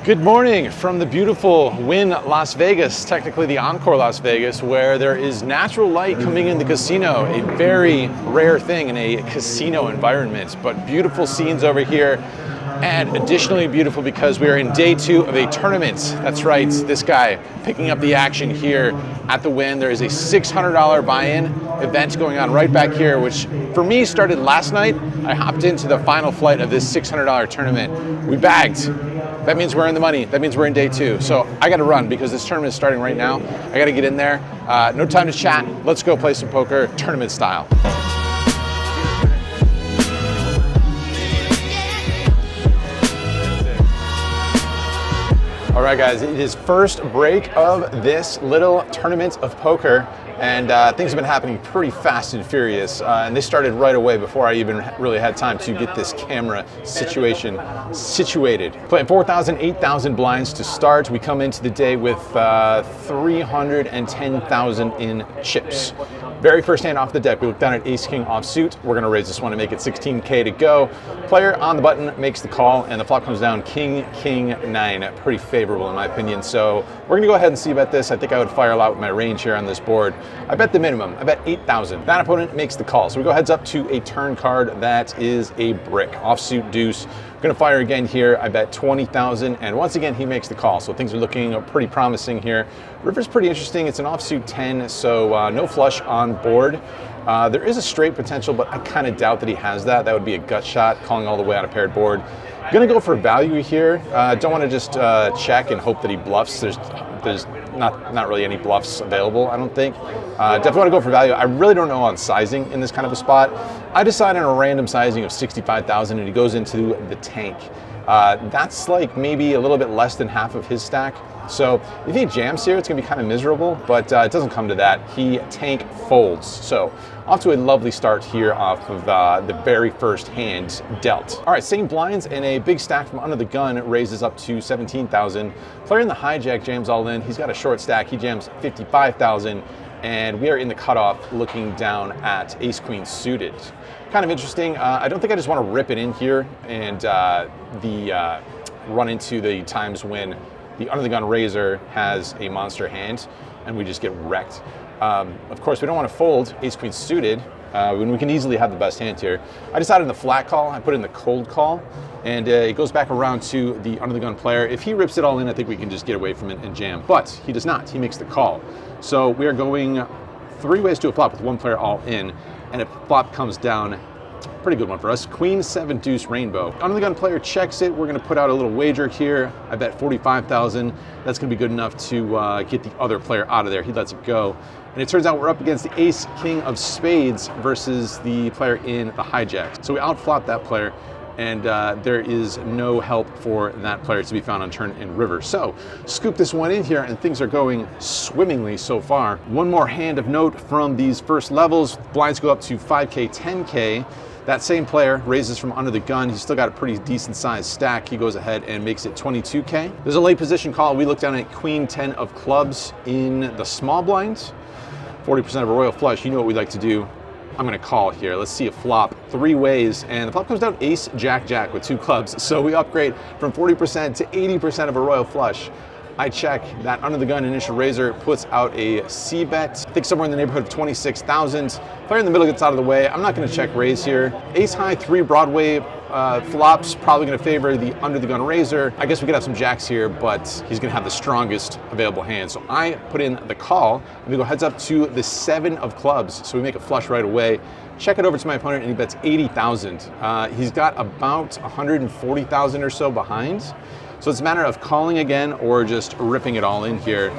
Good morning from the beautiful Wynn Las Vegas, technically the Encore Las Vegas, where there is natural light coming in the casino, a very rare thing in a casino environment, but beautiful scenes over here. And additionally beautiful because we are in day 2 of a tournament. That's right, this guy picking up the action here at the Wynn. There is a $600 buy-in event going on right back here, which for me started last night. I hopped into the final flight of this $600 tournament. We bagged. That means we're in the money. That means we're in day 2. So I gotta run because this tournament is starting right now. I gotta get in there. No time to chat. Let's go play some poker, tournament style. All right, guys, it is first break of this little tournament of poker, and things have been happening pretty fast and furious, and they started right away before I even really had time to get this camera situation situated. Playing 4,000, 8,000 blinds to start. We come into the day with 310,000 in chips. Very first hand off the deck, we look down at Ace King offsuit. We're gonna raise this one and make it 16K to go. Player on the button makes the call, and the flop comes down King, King, 9. Pretty favorable in my opinion. So we're gonna go ahead and see bet this. I think I would fire out with my range here on this board. I bet the minimum, I bet 8,000. That opponent makes the call. So we go heads up to a turn card that is a brick. Offsuit deuce. Gonna fire again here. I bet 20,000, and once again he makes the call. So things are looking pretty promising here. River's pretty interesting. It's an offsuit 10, so no flush on board. There is a straight potential, but I kind of doubt that he has that. That would be a gut shot, calling all the way on a paired board. Gonna go for value here. Don't want to just check and hope that he bluffs. There's not really any bluffs available, I don't think. Definitely want to go for value. I really don't know on sizing in this kind of a spot. I decided on a random sizing of 65,000, and he goes into the tank. That's like maybe a little bit less than half of his stack. So if he jams here, it's gonna be kind of miserable, but it doesn't come to that. He tank folds. So off to a lovely start here off of the very first hand dealt. All right, same blinds, and a big stack from under the gun raises up to 17,000. Player in the hijack jams all in. He's got a short stack. He jams 55,000, and we are in the cutoff looking down at ace queen suited. Kind of interesting. I don't think I just want to rip it in here and run into the times when the under the gun raiser has a monster hand and we just get wrecked. Of course, we don't want to fold ace queen suited when we can easily have the best hand here. I decided in the flat call. I put in the cold call, and it goes back around to the under the gun player. If he rips it all in, I think we can just get away from it and jam, but he does not. He makes the call. So we are going 3 ways to a flop with one player all in, and if flop comes down, pretty good one for us. Queen 7 deuce rainbow. Under the gun player checks it. We're gonna put out a little wager here. I bet 45,000. That's gonna be good enough to get the other player out of there. He lets it go. And it turns out we're up against the ace king of spades versus the player in the hijack. So we outflop that player, and there is no help for that player to be found on turn and river. So scoop this one in here, and things are going swimmingly so far. One more hand of note from these first levels. Blinds go up to 5K, 10K. That same player raises from under the gun. He's still got a pretty decent sized stack. He goes ahead and makes it 22K. There's a late position call. We look down at queen 10 of clubs in the small blinds. 40% of a royal flush. You know what we like to do. I'm gonna call here. Let's see a flop 3 ways, and the flop comes down ace, jack, jack with 2 clubs. So we upgrade from 40% to 80% of a royal flush. I check. That under the gun initial raiser puts out a C bet. I think somewhere in the neighborhood of 26,000. Player in the middle gets out of the way. I'm not going to check raise here. Ace high 3 Broadway flops, probably going to favor the under the gun raiser. I guess we could have some jacks here, but he's going to have the strongest available hand. So I put in the call, and we go heads up to the 7 of clubs. So we make a flush right away. Check it over to my opponent, and he bets 80,000. He's got about 140,000 or so behind. So it's a matter of calling again or just ripping it all in here.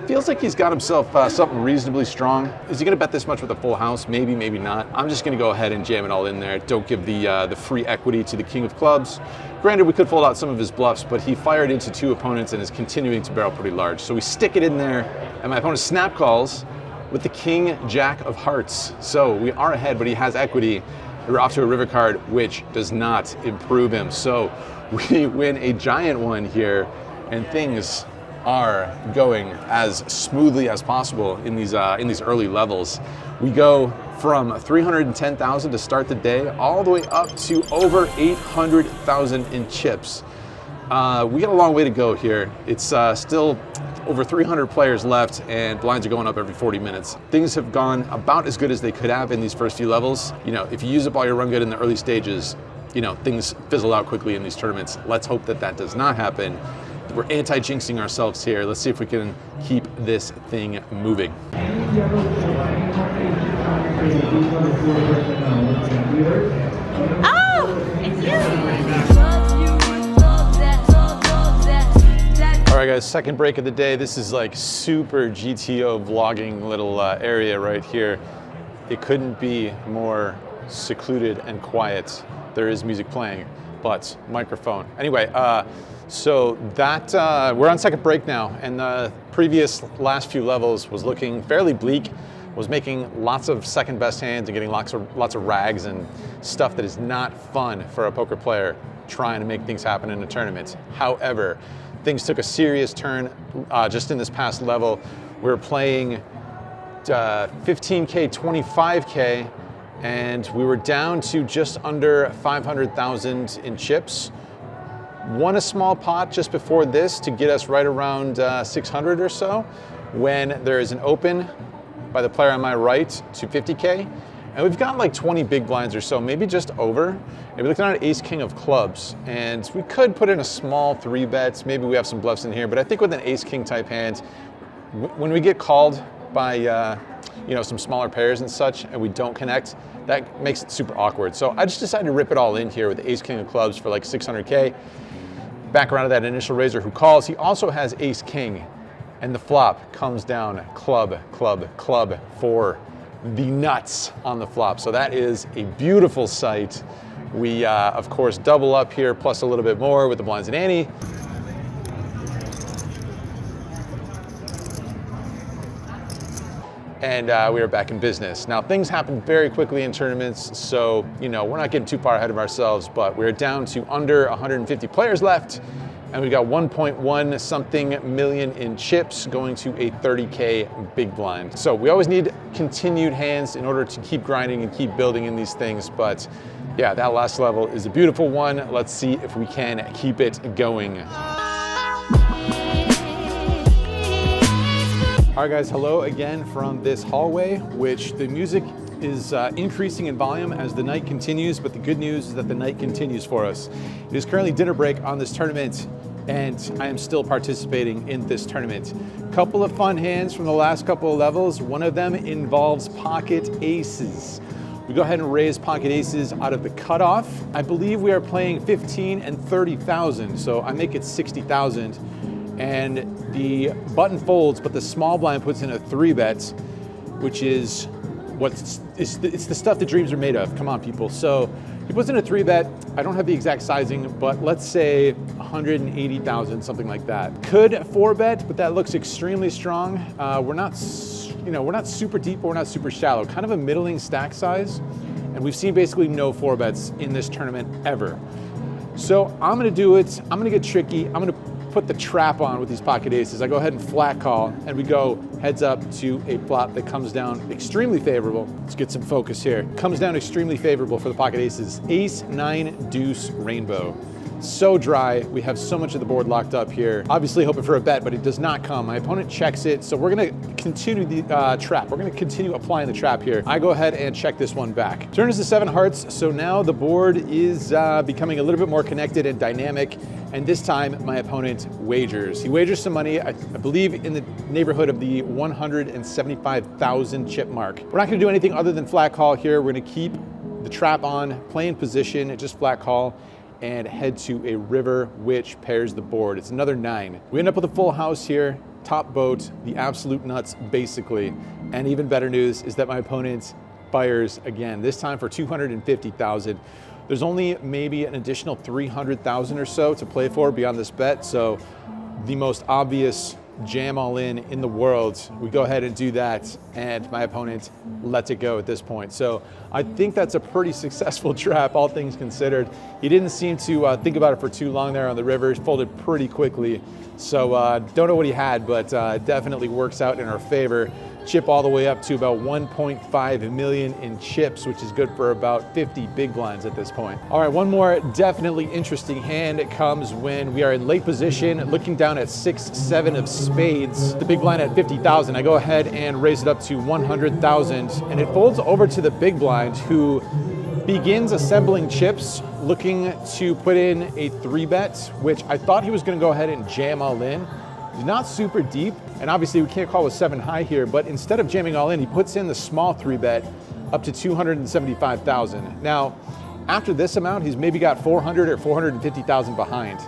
Feels like he's got himself something reasonably strong. Is he gonna bet this much with a full house? Maybe, maybe not. I'm just gonna go ahead and jam it all in there. Don't give the free equity to the king of clubs. Granted, we could fold out some of his bluffs, but he fired into 2 opponents and is continuing to barrel pretty large. So we stick it in there, and my opponent snap calls with the king, jack of hearts. So we are ahead, but he has equity. We're off to a river card, which does not improve him. So we win a giant one here, and things are going as smoothly as possible in these early levels. We go from 310,000 to start the day all the way up to over 800,000 in chips. We got a long way to go here. It's still over 300 players left, and blinds are going up every 40 minutes. Things have gone about as good as they could have in these first few levels. You know, if you use up all your run good in the early stages, you know, things fizzle out quickly in these tournaments. Let's hope that that does not happen. We're anti-jinxing ourselves here. Let's see if we can keep this thing moving. Oh, it's you! All right, guys, second break of the day. This is like super GTO vlogging little area right here. It couldn't be more secluded and quiet. There is music playing, but microphone. Anyway, so that we're on second break now, and the previous last few levels was looking fairly bleak. Was making lots of second best hands and getting lots of rags and stuff that is not fun for a poker player trying to make things happen in a tournament. However, things took a serious turn just in this past level. We were playing 15K, 25K, and we were down to just under 500,000 in chips. Won a small pot just before this to get us right around 600 or so, when there is an open by the player on my right to 50K. And we've got like 20 big blinds or so, maybe just over. And we're looking at an ace king of clubs. And we could put in a small 3-bet. Maybe we have some bluffs in here, but I think with an ace king type hand, when we get called by you know, some smaller pairs and such, and we don't connect, that makes it super awkward. So I just decided to rip it all in here with the ace king of clubs for like 600K. Back around to that initial raiser who calls. He also has ace king, and the flop comes down club, club, club for the nuts on the flop. So that is a beautiful sight. We, of course, double up here, plus a little bit more with the blinds and ante. And we are back in business. Now, things happen very quickly in tournaments, so, you know, we're not getting too far ahead of ourselves, but we're down to under 150 players left, and we got 1.1 something million in chips going to a 30K big blind. So we always need continued hands in order to keep grinding and keep building in these things, but yeah, that last level is a beautiful one. Let's see if we can keep it going. All right, guys, hello again from this hallway, which the music is increasing in volume as the night continues, but the good news is that the night continues for us. It is currently dinner break on this tournament, and I am still participating in this tournament. Couple of fun hands from the last couple of levels. One of them involves pocket aces. We go ahead and raise pocket aces out of the cutoff. I believe we are playing 15 and 30,000, so I make it 60,000. And the button folds, but the small blind puts in a 3-bet, which is it's the stuff that dreams are made of. Come on, people. So he puts in a 3-bet. I don't have the exact sizing, but let's say 180,000, something like that. Could 4-bet, but that looks extremely strong. We're not super deep, but we're not super shallow. Kind of a middling stack size, and we've seen basically no 4-bets in this tournament ever. So I'm gonna do it. I'm gonna get tricky. I'm gonna put the trap on with these pocket aces. I go ahead and flat call, and we go heads up to a flop that comes down extremely favorable. Let's get some focus here. Comes down extremely favorable for the pocket aces. Ace, 9, deuce, rainbow. So dry. We have so much of the board locked up here. Obviously hoping for a bet, but it does not come. My opponent checks it, so we're gonna continue the trap. We're gonna continue applying the trap here. I go ahead and check this one back. Turn is to 7 hearts, so now the board is becoming a little bit more connected and dynamic, and this time my opponent wagers. He wagers some money, I believe in the neighborhood of the 175,000 chip mark. We're not gonna do anything other than flat call here. We're gonna keep the trap on, play in position, just flat call, and head to a river which pairs the board. It's another 9. We end up with a full house here, top boat, the absolute nuts basically. And even better news is that my opponent fires again, this time for 250,000. There's only maybe an additional 300,000 or so to play for beyond this bet. So the most obvious jam all in the world. We go ahead and do that, and my opponent lets it go at this point. So I think that's a pretty successful trap, all things considered. He didn't seem to think about it for too long there on the river. He folded pretty quickly. So don't know what he had, but definitely works out in our favor. chip all the way up to about 1.5 million in chips, which is good for about 50 big blinds at this point. All right, one more definitely interesting hand comes when we are in late position, looking down at 6-7 of spades. The big blind at 50,000. I go ahead and raise it up to 100,000, and it folds over to the big blind, who begins assembling chips, looking to put in a 3-bet, which I thought he was going to go ahead and jam all in. He's not super deep, and obviously we can't call with 7 high here, but instead of jamming all in, he puts in the small 3-bet up to 275,000. Now, after this amount, he's maybe got 400 or 450,000 behind.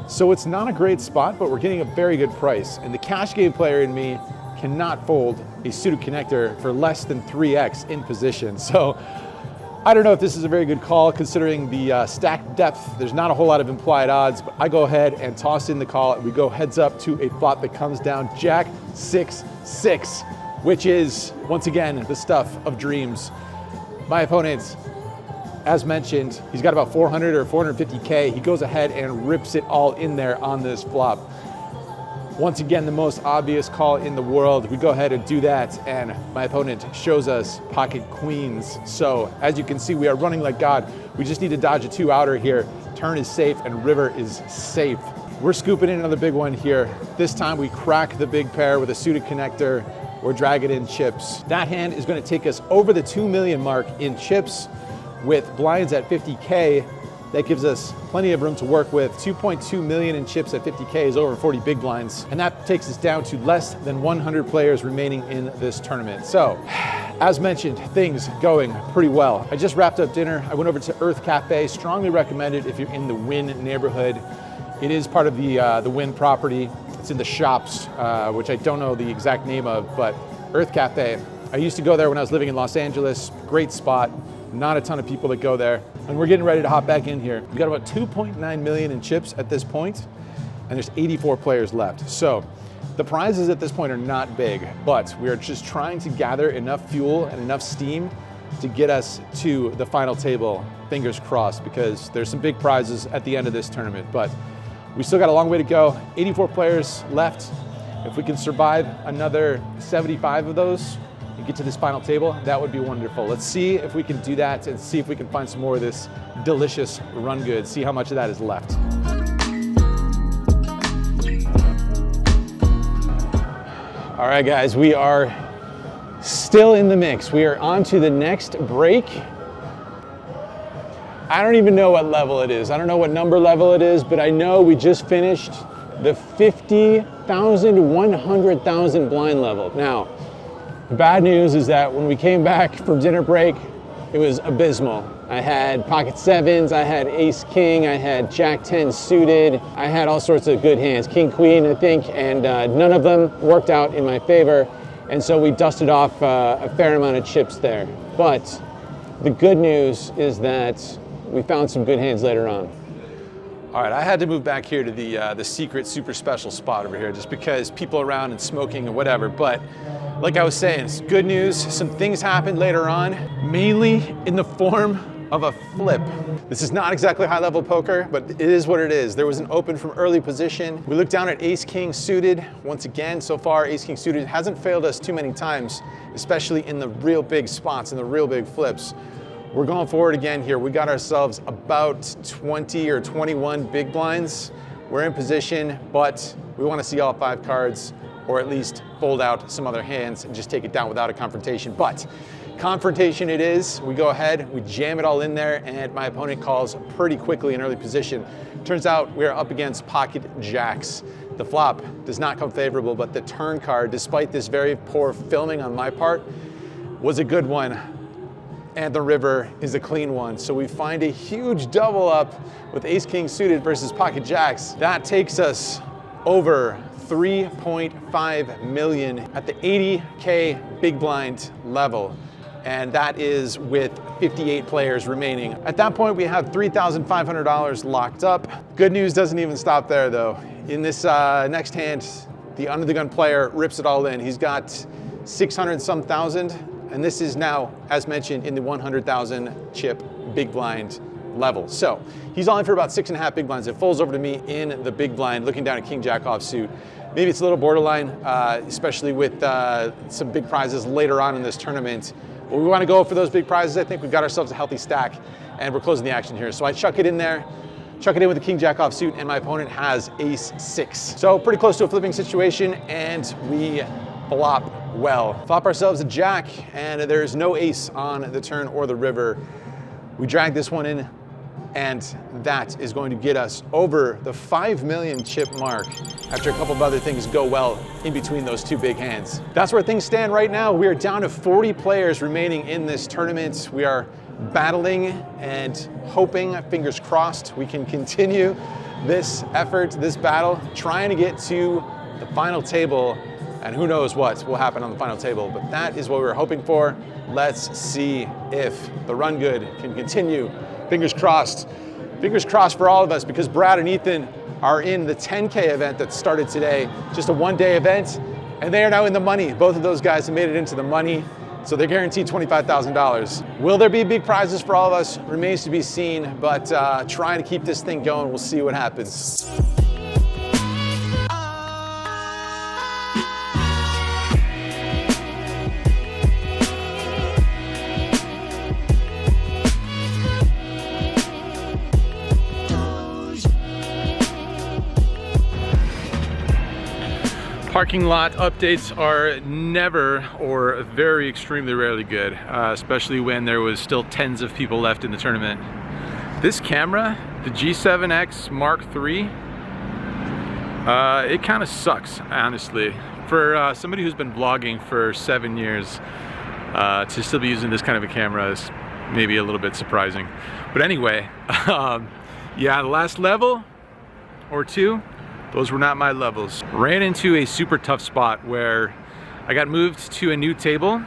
So it's not a great spot, but we're getting a very good price. And the cash game player in me cannot fold a suited connector for less than 3x in position. So I don't know if this is a very good call considering the stack depth. There's not a whole lot of implied odds, but I go ahead and toss in the call, and we go heads up to a flop that comes down Jack 6-6, which is, once again, the stuff of dreams. My opponent, as mentioned, he's got about 400 or 450K. He goes ahead and rips it all in there on this flop. Once again, the most obvious call in the world. We go ahead and do that, and my opponent shows us pocket queens. So as you can see, we are running like God. We just need to dodge a 2-outer here. Turn is safe and river is safe. We're scooping in another big one here. This time we crack the big pair with a suited connector. We're dragging in chips. That hand is going to take us over the 2 million mark in chips with blinds at 50K. That gives us plenty of room to work with. 2.2 million in chips at 50K is over 40 big blinds. And that takes us down to less than 100 players remaining in this tournament. So, as mentioned, things going pretty well. I just wrapped up dinner. I went over to Earth Cafe. Strongly recommended if you're in the Wynn neighborhood. It is part of the Wynn property. It's in the shops, which I don't know the exact name of, but Earth Cafe. I used to go there when I was living in Los Angeles. Great spot. Not a ton of people that go there. And we're getting ready to hop back in here. We've got about 2.9 million in chips at this point, and there's 84 players left. So the prizes at this point are not big, but we are just trying to gather enough fuel and enough steam to get us to the final table, fingers crossed, because there's some big prizes at the end of this tournament. But we still got a long way to go. 84 players left. If we can survive another 75 of those, and get to this final table, that would be wonderful. Let's see if we can do that and see if we can find some more of this delicious run good, see how much of that is left. All right, guys, we are still in the mix. We are on to the next break. I don't even know what level it is. I don't know what number level it is, but I know we just finished the 50,000, 100,000 blind level. Now, the bad news is that when we came back from dinner break, it was abysmal. I had pocket 7s, I had ace king, I had jack 10 suited, I had all sorts of good hands, king queen I think, and none of them worked out in my favor. And so we dusted off a fair amount of chips there. But the good news is that we found some good hands later on. All right, I had to move back here to the secret super special spot over here just because people around and smoking and whatever. But like I was saying, it's good news. Some things happened later on, mainly in the form of a flip. This is not exactly high-level poker, but it is what it is. There was an open from early position. We looked down at ace-king suited. Once again, so far, ace-king suited hasn't failed us too many times, especially in the real big spots, in the real big flips. We're going forward again here. We got ourselves about 20 or 21 big blinds. We're in position, but we want to see all 5 cards, or at least fold out some other hands and just take it down without a confrontation. But confrontation it is. We go ahead, we jam it all in there, and my opponent calls pretty quickly in early position. Turns out we're up against pocket jacks. The flop does not come favorable, but the turn card, despite this very poor filming on my part, was a good one. And the river is a clean one. So we find a huge double up with ace-king suited versus pocket jacks. That takes us over 3.5 million at the 80K big blind level. And that is with 58 players remaining. At that point, we have $3,500 locked up. Good news doesn't even stop there though. In this next hand, the under the gun player rips it all in. He's got 600 some thousand. And this is now, as mentioned, in the 100,000 chip big blind level. So he's all in for about 6.5 big blinds. It folds over to me in the big blind, looking down at King Jack offsuit. Maybe it's a little borderline, especially with some big prizes later on in this tournament. But we want to go for those big prizes. I think we've got ourselves a healthy stack, and we're closing the action here. So I chuck it in there, chuck it in with the King Jack offsuit, and my opponent has ace 6. So pretty close to a flipping situation, and we flop well. Flop ourselves a jack, and there's no ace on the turn or the river. We drag this one in, and that is going to get us over the 5 million chip mark after a couple of other things go well in between those two big hands. That's where things stand right now. We are down to 40 players remaining in this tournament. We are battling and hoping, fingers crossed, we can continue this effort, this battle, trying to get to the final table, and who knows what will happen on the final table, but that is what we're hoping for. Let's see if the run good can continue. Fingers crossed for all of us, because Brad and Ethan are in the 10K event that started today, just a one-day event, and they are now in the money. Both of those guys have made it into the money, so they're guaranteed $25,000. Will there be big prizes for all of us? Remains to be seen, but trying to keep this thing going, we'll see what happens. Parking lot updates are never, or very extremely rarely good, especially when there was still tens of people left in the tournament. This camera, the G7X Mark III, it kind of sucks, honestly. For somebody who's been vlogging for 7 years, to still be using this kind of a camera is maybe a little bit surprising. But anyway, yeah, the last level or two, those were not my levels. Ran into a super tough spot where I got moved to a new table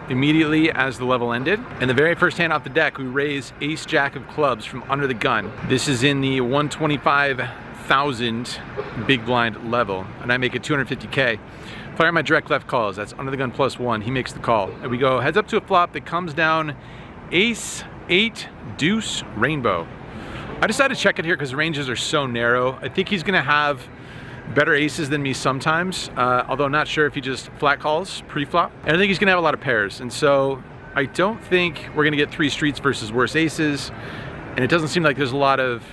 immediately as the level ended. And the very first hand off the deck, we raise ace jack of clubs from under the gun. This is in the 125,000 big blind level, and I make it 250K. Fire my direct left calls, that's under the gun +1, he makes the call. And we go heads up to a flop that comes down ace, 8, deuce, rainbow. I decided to check it here because the ranges are so narrow. I think he's gonna have better aces than me sometimes, although I'm not sure if he just flat calls pre-flop. And I think he's gonna have a lot of pairs. And so I don't think we're gonna get 3 streets versus worse aces. And it doesn't seem like there's a lot of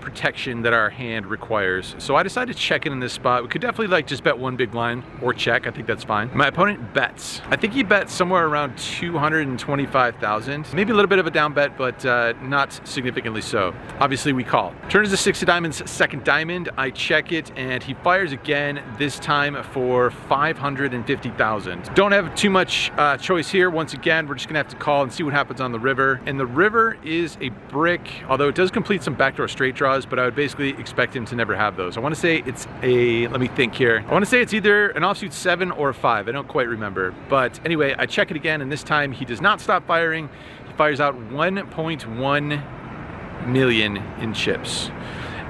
protection that our hand requires. So I decided to check it in this spot. We could definitely like just bet 1 big blind or check. I think that's fine. My opponent bets. I think he bets somewhere around 225,000. Maybe a little bit of a down bet, but not significantly so. Obviously we call. Turn is the 6 of diamonds, second diamond. I check it and he fires again, this time for 550,000. Don't have too much choice here. Once again, we're just gonna have to call and see what happens on the river. And the river is a brick, although it does complete some backdoor straight draws, but I would basically expect him to never have those. I want to say it's a, let me think here. I want to say it's either an offsuit 7 or a 5. I don't quite remember. But anyway, I check it again, and this time he does not stop firing. He fires out 1.1 million in chips.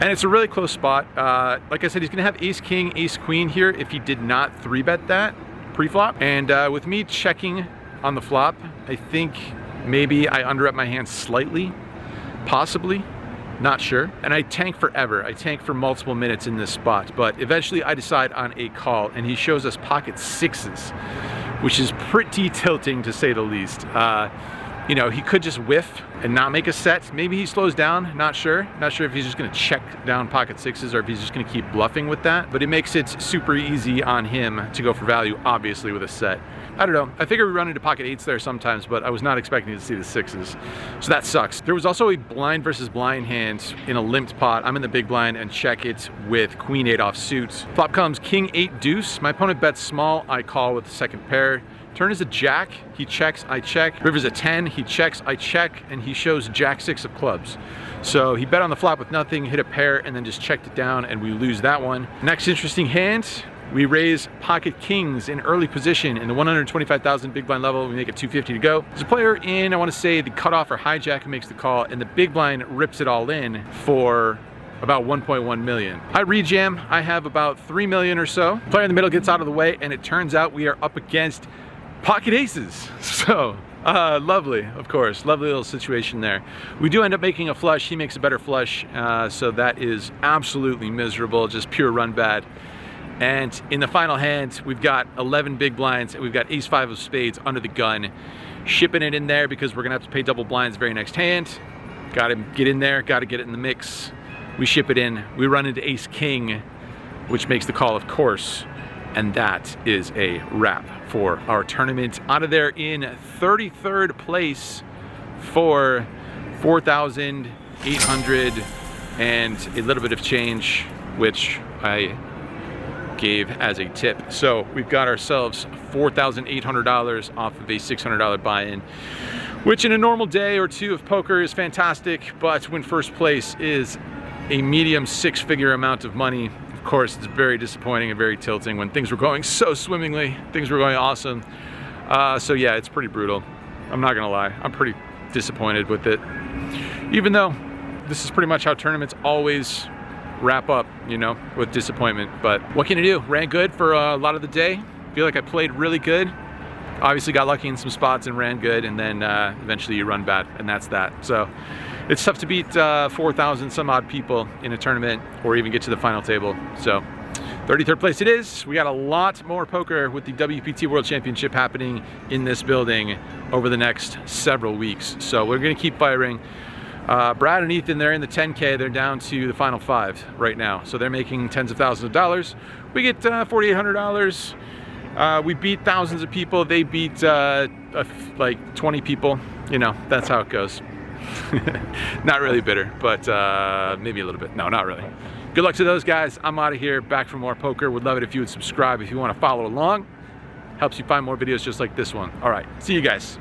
And it's a really close spot. Like I said, he's going to have ace king, ace queen here if he did not 3-bet that pre-flop. And with me checking on the flop, I think maybe I underrep my hand slightly. Possibly, not sure. And I tank forever. I tank for multiple minutes in this spot, but eventually I decide on a call, and he shows us pocket 6s, which is pretty tilting to say the least. You know, he could just whiff and not make a set. Maybe he slows down, not sure. Not sure if he's just gonna check down pocket 6s or if he's just gonna keep bluffing with that, but it makes it super easy on him to go for value, obviously, with a set. I don't know. I figure we run into pocket 8s there sometimes, but I was not expecting to see the 6s. So that sucks. There was also a blind versus blind hand in a limped pot. I'm in the big blind and check it with queen 8 offsuit. Flop comes king 8 deuce. My opponent bets small. I call with the second pair. Turn is a jack. He checks, I check. River's a 10. He checks, I check. And he shows jack 6 of clubs. So he bet on the flop with nothing, hit a pair, and then just checked it down, and we lose that one. Next interesting hand. We raise pocket kings in early position in the 125,000 big blind level. We make it 250 to go. There's a player in, I want to say, the cutoff or hijack who makes the call, and the big blind rips it all in for about 1.1 million. I rejam. I have about 3 million or so. Player in the middle gets out of the way, and it turns out we are up against pocket aces. So Lovely, of course. Lovely little situation there. We do end up making a flush. He makes a better flush, so that is absolutely miserable, just pure run bad. And in the final hand, we've got 11 big blinds, and we've got ace-5 of spades under the gun. Shipping it in there because we're gonna have to pay double blinds very next hand. Gotta get in there, gotta get it in the mix. We ship it in, we run into ace-king, which makes the call, of course. And that is a wrap for our tournament. Out of there in 33rd place for 4,800 and a little bit of change, which I gave as a tip. So we've got ourselves $4,800 off of a $600 buy-in, which in a normal day or two of poker is fantastic, but when first place is a medium six-figure amount of money, of course, it's very disappointing and very tilting when things were going so swimmingly, things were going awesome. So yeah, it's pretty brutal. I'm not gonna lie, I'm pretty disappointed with it. Even though this is pretty much how tournaments always wrap up, you know, with disappointment. But what can you do? Ran good for a lot of the day. Feel like I played really good. Obviously got lucky in some spots and ran good, and then eventually you run bad, and that's that. So it's tough to beat 4,000 some odd people in a tournament or even get to the final table. So 33rd place it is. We got a lot more poker with the WPT World Championship happening in this building over the next several weeks. So we're gonna keep firing. Brad and Ethan, they're in the 10K. They're down to the final 5 right now. So they're making tens of thousands of dollars. We get $4,800. We beat thousands of people. They beat like 20 people. You know, that's how it goes. Not really bitter, but maybe a little bit. No, not really. Good luck to those guys. I'm out of here, back for more poker. Would love it if you would subscribe if you want to follow along. Helps you find more videos just like this one. All right, see you guys.